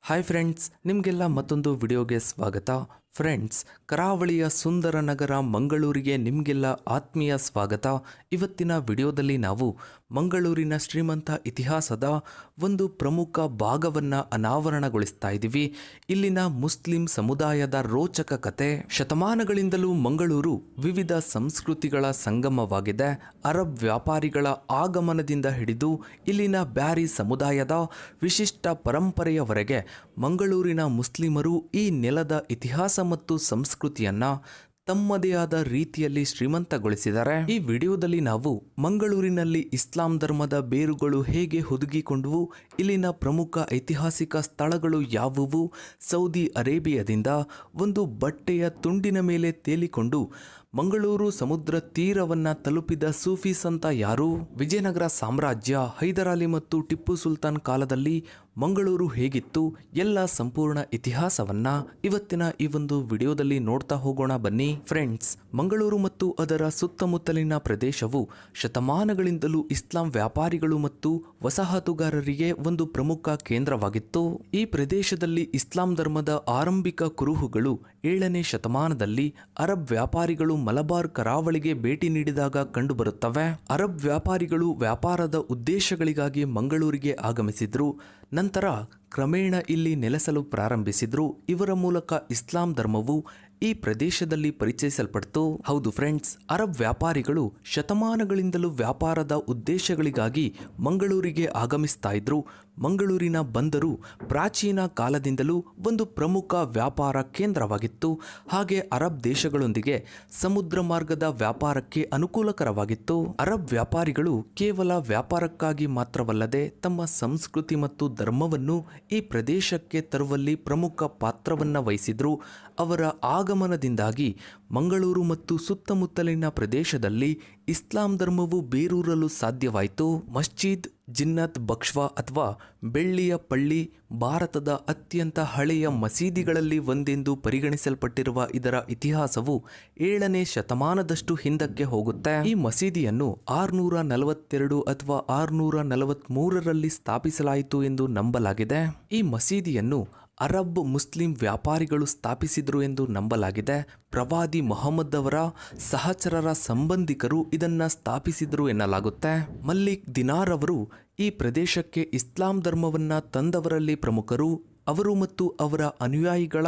Hi friends, ನಿಮಗೆಲ್ಲ ಮತ್ತೊಂದು ವಿಡಿಯೋಗೆ ಸ್ವಾಗತ. ಫ್ರೆಂಡ್ಸ್, ಕರಾವಳಿಯ ಸುಂದರ ನಗರ ಮಂಗಳೂರಿಗೆ ನಿಮಗೆಲ್ಲ ಆತ್ಮೀಯ ಸ್ವಾಗತ. ಇವತ್ತಿನ ವಿಡಿಯೋದಲ್ಲಿ ನಾವು ಮಂಗಳೂರಿನ ಶ್ರೀಮಂತ ಇತಿಹಾಸದ ಒಂದು ಪ್ರಮುಖ ಭಾಗವನ್ನು ಅನಾವರಣಗೊಳಿಸ್ತಾ ಇದ್ದೀವಿ. ಇಲ್ಲಿನ ಮುಸ್ಲಿಂ ಸಮುದಾಯದ ರೋಚಕ ಕತೆ. ಶತಮಾನಗಳಿಂದಲೂ ಮಂಗಳೂರು ವಿವಿಧ ಸಂಸ್ಕೃತಿಗಳ ಸಂಗಮವಾಗಿದೆ. ಅರಬ್ ವ್ಯಾಪಾರಿಗಳ ಆಗಮನದಿಂದ ಹಿಡಿದು ಇಲ್ಲಿನ ಬ್ಯಾರಿ ಸಮುದಾಯದ ವಿಶಿಷ್ಟ ಪರಂಪರೆಯವರೆಗೆ ಮಂಗಳೂರಿನ ಮುಸ್ಲಿಮರು ಈ ನೆಲದ ಇತಿಹಾಸ ಮತ್ತು ಸಂಸ್ಕೃತಿಯನ್ನ ತಮ್ಮದೇ ಆದ ರೀತಿಯಲ್ಲಿ ಶ್ರೀಮಂತಗೊಳಿಸಿದ್ದಾರೆ. ಈ ವಿಡಿಯೋದಲ್ಲಿ ನಾವು ಮಂಗಳೂರಿನಲ್ಲಿ ಇಸ್ಲಾಂ ಧರ್ಮದ ಬೇರುಗಳು ಹೇಗೆ ಹುದುಗಿಕೊಂಡವು, ಇಲ್ಲಿನ ಪ್ರಮುಖ ಐತಿಹಾಸಿಕ ಸ್ಥಳಗಳು ಯಾವುವು, ಸೌದಿ ಅರೇಬಿಯಾದಿಂದ ಒಂದು ಬಟ್ಟೆಯ ತುಂಡಿನ ಮೇಲೆ ತೇಲಿಕೊಂಡು ಮಂಗಳೂರು ಸಮುದ್ರ ತೀರವನ್ನ ತಲುಪಿದ ಸೂಫಿ ಸಂತ ಯಾರು, ವಿಜಯನಗರ ಸಾಮ್ರಾಜ್ಯ, ಹೈದರಾಲಿ ಮತ್ತು ಟಿಪ್ಪು ಸುಲ್ತಾನ್ ಕಾಲದಲ್ಲಿ ಮಂಗಳೂರು ಹೇಗಿತ್ತು, ಎಲ್ಲ ಸಂಪೂರ್ಣ ಇತಿಹಾಸವನ್ನ ಇವತ್ತಿನ ಈ ಒಂದು ವಿಡಿಯೋದಲ್ಲಿ ನೋಡ್ತಾ ಹೋಗೋಣ ಬನ್ನಿ. ಫ್ರೆಂಡ್ಸ್, ಮಂಗಳೂರು ಮತ್ತು ಅದರ ಸುತ್ತಮುತ್ತಲಿನ ಪ್ರದೇಶವು ಶತಮಾನಗಳಿಂದಲೂ ಇಸ್ಲಾಂ ವ್ಯಾಪಾರಿಗಳು ಮತ್ತು ವಸಾಹತುಗಾರರಿಗೆ ಒಂದು ಪ್ರಮುಖ ಕೇಂದ್ರವಾಗಿತ್ತು. ಈ ಪ್ರದೇಶದಲ್ಲಿ ಇಸ್ಲಾಂ ಧರ್ಮದ ಆರಂಭಿಕ ಕುರುಹುಗಳು 7ನೇ ಶತಮಾನದಲ್ಲಿ ಅರಬ್ ವ್ಯಾಪಾರಿಗಳು ಮಲಬಾರ್ ಕರಾವಳಿಗೆ ಭೇಟಿ ನೀಡಿದಾಗ ಕಂಡುಬರುತ್ತವೆ. ಅರಬ್ ವ್ಯಾಪಾರಿಗಳು ವ್ಯಾಪಾರದ ಉದ್ದೇಶಗಳಿಗಾಗಿ ಮಂಗಳೂರಿಗೆ ಆಗಮಿಸಿದ್ರು. ನಂತರ ಕ್ರಮೇಣ ಇಲ್ಲಿ ನೆಲೆಸಲು ಪ್ರಾರಂಭಿಸಿದ್ರು. ಇವರ ಮೂಲಕ ಇಸ್ಲಾಂ ಧರ್ಮವು ಈ ಪ್ರದೇಶದಲ್ಲಿ ಪರಿಚಯಿಸಲ್ಪಡ್ತು. ಹೌದು ಫ್ರೆಂಡ್ಸ್, ಅರಬ್ ವ್ಯಾಪಾರಿಗಳು ಶತಮಾನಗಳಿಂದಲೂ ವ್ಯಾಪಾರದ ಉದ್ದೇಶಗಳಿಗಾಗಿ ಮಂಗಳೂರಿಗೆ ಆಗಮಿಸ್ತಾ ಇದ್ರು. ಮಂಗಳೂರಿನ ಬಂದರು ಪ್ರಾಚೀನ ಕಾಲದಿಂದಲೂ ಒಂದು ಪ್ರಮುಖ ವ್ಯಾಪಾರ ಕೇಂದ್ರವಾಗಿತ್ತು. ಹಾಗೆ ಅರಬ್ ದೇಶಗಳೊಂದಿಗೆ ಸಮುದ್ರ ಮಾರ್ಗದ ವ್ಯಾಪಾರಕ್ಕೆ ಅನುಕೂಲಕರವಾಗಿತ್ತು. ಅರಬ್ ವ್ಯಾಪಾರಿಗಳು ಕೇವಲ ವ್ಯಾಪಾರಕ್ಕಾಗಿ ಮಾತ್ರವಲ್ಲದೆ ತಮ್ಮ ಸಂಸ್ಕೃತಿ ಮತ್ತು ಧರ್ಮವನ್ನು ಈ ಪ್ರದೇಶಕ್ಕೆ ತರುವಲ್ಲಿ ಪ್ರಮುಖ ಪಾತ್ರವನ್ನು ವಹಿಸಿದ್ರು. ಅವರ ಆಗಮನದಿಂದಾಗಿ ಮಂಗಳೂರು ಮತ್ತು ಸುತ್ತಮುತ್ತಲಿನ ಪ್ರದೇಶದಲ್ಲಿ ಇಸ್ಲಾಂ ಧರ್ಮವು ಬೇರೂರಲು ಸಾಧ್ಯವಾಯಿತು. ಮಸ್ಜಿದ್ ಜಿನ್ನತ್ ಬಕ್ಷ್ವಾ ಅಥವಾ ಬೆಳ್ಳಿಯ ಪಳ್ಳಿ ಭಾರತದ ಅತ್ಯಂತ ಹಳೆಯ ಮಸೀದಿಗಳಲ್ಲಿ ಒಂದೆಂದು ಪರಿಗಣಿಸಲ್ಪಟ್ಟಿರುವ ಇದರ ಇತಿಹಾಸವು 7ನೇ ಶತಮಾನದಷ್ಟು ಹಿಂದಕ್ಕೆ ಹೋಗುತ್ತೆ. ಈ ಮಸೀದಿಯನ್ನು 642 ಅಥವಾ 643ರಲ್ಲಿ ಸ್ಥಾಪಿಸಲಾಯಿತು ಎಂದು ನಂಬಲಾಗಿದೆ. ಈ ಮಸೀದಿಯನ್ನು ಅರಬ್ ಮುಸ್ಲಿಂ ವ್ಯಾಪಾರಿಗಳು ಸ್ಥಾಪಿಸಿದರು ಎಂದು ನಂಬಲಾಗಿದೆ. ಪ್ರವಾದಿ ಮೊಹಮ್ಮದ್ ಅವರ ಸಹಚರರ ಸಂಬಂಧಿಕರು ಇದನ್ನ ಸ್ಥಾಪಿಸಿದರು ಎನ್ನಲಾಗುತ್ತೆ. ಮಲ್ಲಿಕ್ ದಿನಾರ್ ಅವರು ಈ ಪ್ರದೇಶಕ್ಕೆ ಇಸ್ಲಾಂ ಧರ್ಮವನ್ನ ತಂದವರಲ್ಲಿ ಪ್ರಮುಖರು. ಅವರು ಮತ್ತು ಅವರ ಅನುಯಾಯಿಗಳ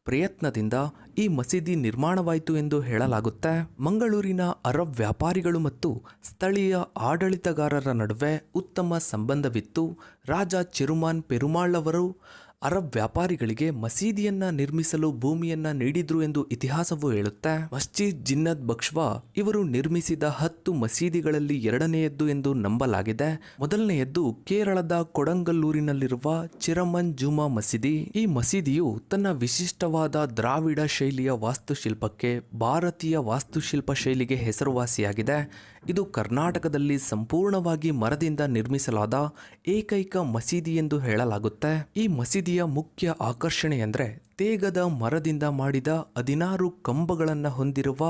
ಪ್ರಯತ್ನದಿಂದ ಈ ಮಸೀದಿ ನಿರ್ಮಾಣವಾಯಿತು ಎಂದು ಹೇಳಲಾಗುತ್ತೆ. ಮಂಗಳೂರಿನ ಅರಬ್ ವ್ಯಾಪಾರಿಗಳು ಮತ್ತು ಸ್ಥಳೀಯ ಆಡಳಿತಗಾರರ ನಡುವೆ ಉತ್ತಮ ಸಂಬಂಧವಿತ್ತು. ರಾಜ ಚೆರುಮಾನ್ ಪೆರುಮಾಳ್ ಅವರು ಅರಬ್ ವ್ಯಾಪಾರಿಗಳಿಗೆ ಮಸೀದಿಯನ್ನ ನಿರ್ಮಿಸಲು ಭೂಮಿಯನ್ನ ನೀಡಿದ್ರು ಎಂದು ಇತಿಹಾಸವು ಹೇಳುತ್ತೆ. ಮಸ್ಜಿದ್ ಜಿನ್ನತ್ ಬಕ್ಷ್ವಾ ಇವರು ನಿರ್ಮಿಸಿದ 10 ಮಸೀದಿಗಳಲ್ಲಿ 2ನೆಯದ್ದು ಎಂದು ನಂಬಲಾಗಿದೆ. ಮೊದಲನೆಯದ್ದು ಕೇರಳದ ಕೊಡಂಗಲ್ಲೂರಿನಲ್ಲಿರುವ ಚಿರಮನ್ ಜುಮಾ ಮಸೀದಿ. ಈ ಮಸೀದಿಯು ತನ್ನ ವಿಶಿಷ್ಟವಾದ ದ್ರಾವಿಡ ಶೈಲಿಯ ವಾಸ್ತುಶಿಲ್ಪಕ್ಕೆ ಭಾರತೀಯ ವಾಸ್ತುಶಿಲ್ಪ ಶೈಲಿಗೆ ಹೆಸರುವಾಸಿಯಾಗಿದೆ. ಇದು ಕರ್ನಾಟಕದಲ್ಲಿ ಸಂಪೂರ್ಣವಾಗಿ ಮರದಿಂದ ನಿರ್ಮಿಸಲಾದ ಏಕೈಕ ಮಸೀದಿ ಎಂದು ಹೇಳಲಾಗುತ್ತೆ. ಈ ಮಸೀದಿಯ ಮುಖ್ಯ ಆಕರ್ಷಣೆ ಎಂದರೆ ತೇಗದ ಮರದಿಂದ ಮಾಡಿದ 16 ಕಂಬಗಳನ್ನು ಹೊಂದಿರುವ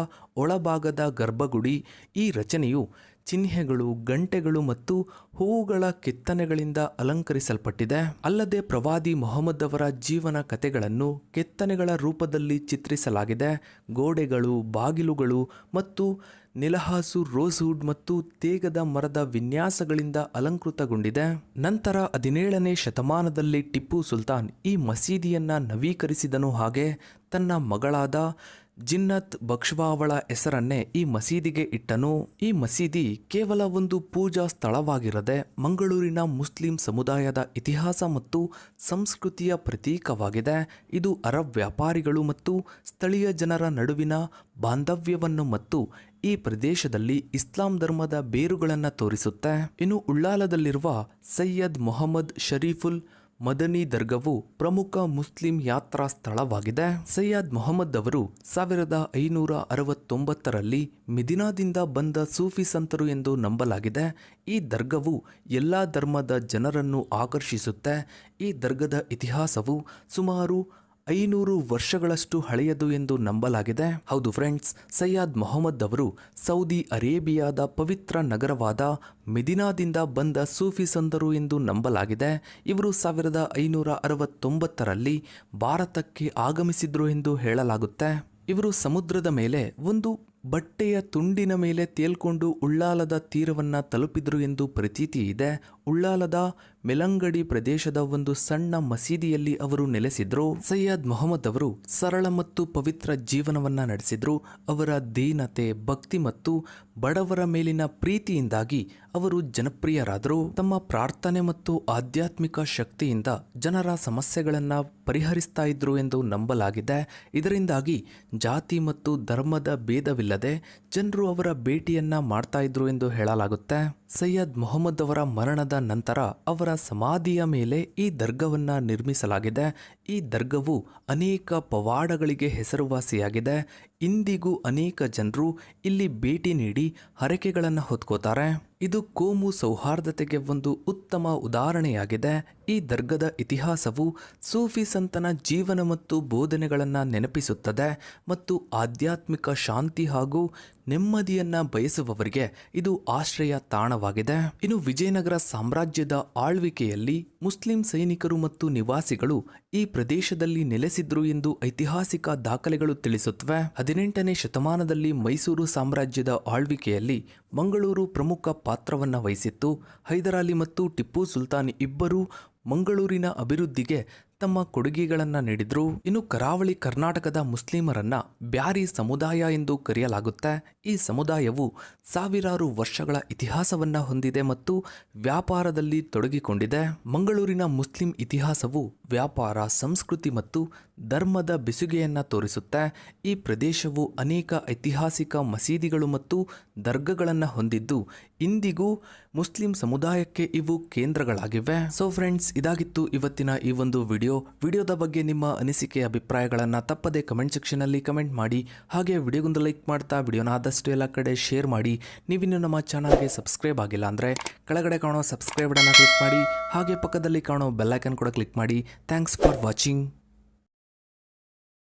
ಒಳಭಾಗದ ಗರ್ಭಗುಡಿ. ಈ ರಚನೆಯು ಚಿಹ್ನೆಗಳು, ಗಂಟೆಗಳು ಮತ್ತು ಹೂವುಗಳ ಕೆತ್ತನೆಗಳಿಂದ ಅಲಂಕರಿಸಲ್ಪಟ್ಟಿದೆ. ಅಲ್ಲದೆ ಪ್ರವಾದಿ ಮೊಹಮ್ಮದ್ ಅವರ ಜೀವನ ಕಥೆಗಳನ್ನು ಕೆತ್ತನೆಗಳ ರೂಪದಲ್ಲಿ ಚಿತ್ರಿಸಲಾಗಿದೆ. ಗೋಡೆಗಳು, ಬಾಗಿಲುಗಳು ಮತ್ತು ನೆಲಹಾಸು ರೋಸ್ವುಡ್ ಮತ್ತು ತೇಗದ ಮರದ ವಿನ್ಯಾಸಗಳಿಂದ ಅಲಂಕೃತಗೊಂಡಿದೆ. ನಂತರ 17ನೇ ಶತಮಾನದಲ್ಲಿ ಟಿಪ್ಪು ಸುಲ್ತಾನ್ ಈ ಮಸೀದಿಯನ್ನ ನವೀಕರಿಸಿದನು. ಹಾಗೆ ತನ್ನ ಮಗಳಾದ ಜಿನ್ನತ್ ಬಕ್ಷ್ವಾ ಅವಳ ಹೆಸರನ್ನೇ ಈ ಮಸೀದಿಗೆ ಇಟ್ಟನು. ಈ ಮಸೀದಿ ಕೇವಲ ಒಂದು ಪೂಜಾ ಸ್ಥಳವಾಗಿರದೆ ಮಂಗಳೂರಿನ ಮುಸ್ಲಿಂ ಸಮುದಾಯದ ಇತಿಹಾಸ ಮತ್ತು ಸಂಸ್ಕೃತಿಯ ಪ್ರತೀಕವಾಗಿದೆ. ಇದು ಅರಬ್ ವ್ಯಾಪಾರಿಗಳು ಮತ್ತು ಸ್ಥಳೀಯ ಜನರ ನಡುವಿನ ಬಾಂಧವ್ಯವನ್ನು ಮತ್ತು ಈ ಪ್ರದೇಶದಲ್ಲಿ ಇಸ್ಲಾಂ ಧರ್ಮದ ಬೇರುಗಳನ್ನು ತೋರಿಸುತ್ತೆ. ಇನ್ನು ಉಳ್ಳಾಲದಲ್ಲಿರುವ ಸೈಯದ್ ಮೊಹಮ್ಮದ್ ಶರೀಫುಲ್ ಮದನಿ ದರ್ಗವು ಪ್ರಮುಖ ಮುಸ್ಲಿಂ ಯಾತ್ರಾ ಸ್ಥಳವಾಗಿದೆ. ಸೈಯದ್ ಮೊಹಮ್ಮದ್ ಅವರು 1569ರಲ್ಲಿ ಮಿದಿನಾದಿಂದ ಬಂದ ಸೂಫಿ ಸಂತರು ಎಂದು ನಂಬಲಾಗಿದೆ. ಈ ದರ್ಗವು ಎಲ್ಲ ಧರ್ಮದ ಜನರನ್ನು ಆಕರ್ಷಿಸುತ್ತೆ. ಈ ದರ್ಗದ ಇತಿಹಾಸವು ಸುಮಾರು 500 ವರ್ಷಗಳಷ್ಟು ಹಳೆಯದು ಎಂದು ನಂಬಲಾಗಿದೆ. ಹೌದು ಫ್ರೆಂಡ್ಸ್, ಸಯ್ಯದ್ ಮೊಹಮ್ಮದ್ ಅವರು ಸೌದಿ ಅರೇಬಿಯಾದ ಪವಿತ್ರ ನಗರವಾದ ಮೆದಿನಾದಿಂದ ಬಂದ ಸೂಫಿ ಸಂತರು ಎಂದು ನಂಬಲಾಗಿದೆ. ಇವರು 1569ರಲ್ಲಿ ಭಾರತಕ್ಕೆ ಆಗಮಿಸಿದ್ರು ಎಂದು ಹೇಳಲಾಗುತ್ತೆ. ಇವರು ಸಮುದ್ರದ ಮೇಲೆ ಒಂದು ಬಟ್ಟೆಯ ತುಂಡಿನ ಮೇಲೆ ತೇಲ್ಕೊಂಡು ಉಳ್ಳಾಲದ ತೀರವನ್ನ ತಲುಪಿದ್ರು ಎಂದು ಪ್ರತೀತಿ ಇದೆ. ಉಳ್ಳಾಲದ ಮೆಲಂಗಡಿ ಪ್ರದೇಶದ ಒಂದು ಸಣ್ಣ ಮಸೀದಿಯಲ್ಲಿ ಅವರು ನೆಲೆಸಿದ್ರು. ಸಯ್ಯದ್ ಮೊಹಮ್ಮದ್ ಅವರು ಸರಳ ಮತ್ತು ಪವಿತ್ರ ಜೀವನವನ್ನ ನಡೆಸಿದ್ರು. ಅವರ ದೀನತೆ, ಭಕ್ತಿ ಮತ್ತು ಬಡವರ ಮೇಲಿನ ಪ್ರೀತಿಯಿಂದಾಗಿ ಅವರು ಜನಪ್ರಿಯರಾದರು. ತಮ್ಮ ಪ್ರಾರ್ಥನೆ ಮತ್ತು ಆಧ್ಯಾತ್ಮಿಕ ಶಕ್ತಿಯಿಂದ ಜನರ ಸಮಸ್ಯೆಗಳನ್ನ ಪರಿಹರಿಸ್ತಾ ಇದ್ರು ಎಂದು ನಂಬಲಾಗಿದೆ. ಇದರಿಂದಾಗಿ ಜಾತಿ ಮತ್ತು ಧರ್ಮದ ಭೇದವಿಲ್ಲದೆ ಜನರು ಅವರ ಭೇಟಿಯನ್ನ ಮಾಡ್ತಾ ಇದ್ರು ಎಂದು ಹೇಳಲಾಗುತ್ತೆ. ಸಯ್ಯದ್ ಮೊಹಮ್ಮದ್ ಅವರ ಮರಣದ ನಂತರ ಅವರ ಸಮಾಧಿಯ ಮೇಲೆ ಈ ದರ್ಗವನ್ನ ನಿರ್ಮಿಸಲಾಗಿದೆ. ಈ ದರ್ಗವು ಅನೇಕ ಪವಾಡಗಳಿಗೆ ಹೆಸರುವಾಸಿಯಾಗಿದೆ. ಇಂದಿಗೂ ಅನೇಕ ಜನರು ಇಲ್ಲಿ ಭೇಟಿ ನೀಡಿ ಹರಕೆಗಳನ್ನು ಹೊತ್ಕೋತಾರೆ. ಇದು ಕೋಮು ಸೌಹಾರ್ದತೆಗೆ ಒಂದು ಉತ್ತಮ ಉದಾಹರಣೆಯಾಗಿದೆ. ಈ ದರ್ಗದ ಇತಿಹಾಸವು ಸೂಫಿ ಸಂತನ ಜೀವನ ಮತ್ತು ಬೋಧನೆಗಳನ್ನು ನೆನಪಿಸುತ್ತದೆ ಮತ್ತು ಆಧ್ಯಾತ್ಮಿಕ ಶಾಂತಿ ಹಾಗೂ ನೆಮ್ಮದಿಯನ್ನ ಬಯಸುವವರಿಗೆ ಇದು ಆಶ್ರಯ ತಾಣವಾಗಿದೆ. ಇನ್ನು ವಿಜಯನಗರ ಸಾಮ್ರಾಜ್ಯದ ಆಳ್ವಿಕೆಯಲ್ಲಿ ಮುಸ್ಲಿಂ ಸೈನಿಕರು ಮತ್ತು ನಿವಾಸಿಗಳು ಈ ಪ್ರದೇಶದಲ್ಲಿ ನೆಲೆಸಿದ್ರು ಎಂದು ಐತಿಹಾಸಿಕ ದಾಖಲೆಗಳು ತಿಳಿಸುತ್ತವೆ. 18ನೇ ಶತಮಾನದಲ್ಲಿ ಮೈಸೂರು ಸಾಮ್ರಾಜ್ಯದ ಆಳ್ವಿಕೆಯಲ್ಲಿ ಮಂಗಳೂರು ಪ್ರಮುಖ ಪಾತ್ರವನ್ನು ವಹಿಸಿತ್ತು. ಹೈದರಾಲಿ ಮತ್ತು ಟಿಪ್ಪು ಸುಲ್ತಾನ್ ಇಬ್ಬರೂ ಮಂಗಳೂರಿನ ಅಭಿವೃದ್ಧಿಗೆ ತಮ್ಮ ಕೊಡುಗೆಗಳನ್ನು ನೀಡಿದ್ರು. ಇನ್ನು ಕರಾವಳಿ ಕರ್ನಾಟಕದ ಮುಸ್ಲಿಮರನ್ನ ಬ್ಯಾರಿ ಸಮುದಾಯ ಎಂದು ಕರೆಯಲಾಗುತ್ತೆ. ಈ ಸಮುದಾಯವು ಸಾವಿರಾರು ವರ್ಷಗಳ ಇತಿಹಾಸವನ್ನ ಹೊಂದಿದೆ ಮತ್ತು ವ್ಯಾಪಾರದಲ್ಲಿ ತೊಡಗಿಕೊಂಡಿದೆ. ಮಂಗಳೂರಿನ ಮುಸ್ಲಿಂ ಇತಿಹಾಸವು ವ್ಯಾಪಾರ, ಸಂಸ್ಕೃತಿ ಮತ್ತು ಧರ್ಮದ ಬೆಸುಗೆಯನ್ನ ತೋರಿಸುತ್ತೆ. ಈ ಪ್ರದೇಶವು ಅನೇಕ ಐತಿಹಾಸಿಕ ಮಸೀದಿಗಳು ಮತ್ತು ದರ್ಗಗಳನ್ನು ಹೊಂದಿದ್ದು ಇಂದಿಗೂ ಮುಸ್ಲಿಂ ಸಮುದಾಯಕ್ಕೆ ಇವು ಕೇಂದ್ರಗಳಾಗಿವೆ. ಸೊ ಫ್ರೆಂಡ್ಸ್, ಇದಾಗಿತ್ತು ಇವತ್ತಿನ ಈ ಒಂದು ವಿಡಿಯೋದ ಬಗ್ಗೆ ನಿಮ್ಮ ಅನಿಸಿಕೆ ಅಭಿಪ್ರಾಯಗಳನ್ನು ತಪ್ಪದೆ ಕಮೆಂಟ್ ಸೆಕ್ಷನಲ್ಲಿ ಕಮೆಂಟ್ ಮಾಡಿ. ಹಾಗೆ ವಿಡಿಯೋಗೊಂದು ಲೈಕ್ ಮಾಡ್ತಾ ವಿಡಿಯೋನ ಆದಷ್ಟು ಎಲ್ಲ ಕಡೆ ಶೇರ್ ಮಾಡಿ. ನೀವಿನ್ನು ನಮ್ಮ ಚಾನಲ್ಗೆ ಸಬ್ಸ್ಕ್ರೈಬ್ ಆಗಿಲ್ಲ ಅಂದರೆ ಕೆಳಗಡೆ ಕಾಣೋ ಸಬ್ಸ್ಕ್ರೈಬ್ ಬಟನ್ನ ಕ್ಲಿಕ್ ಮಾಡಿ. ಹಾಗೆ ಪಕ್ಕದಲ್ಲಿ ಕಾಣೋ ಬೆಲ್ ಐಕನ್ ಕೂಡ ಕ್ಲಿಕ್ ಮಾಡಿ. Thanks for watching.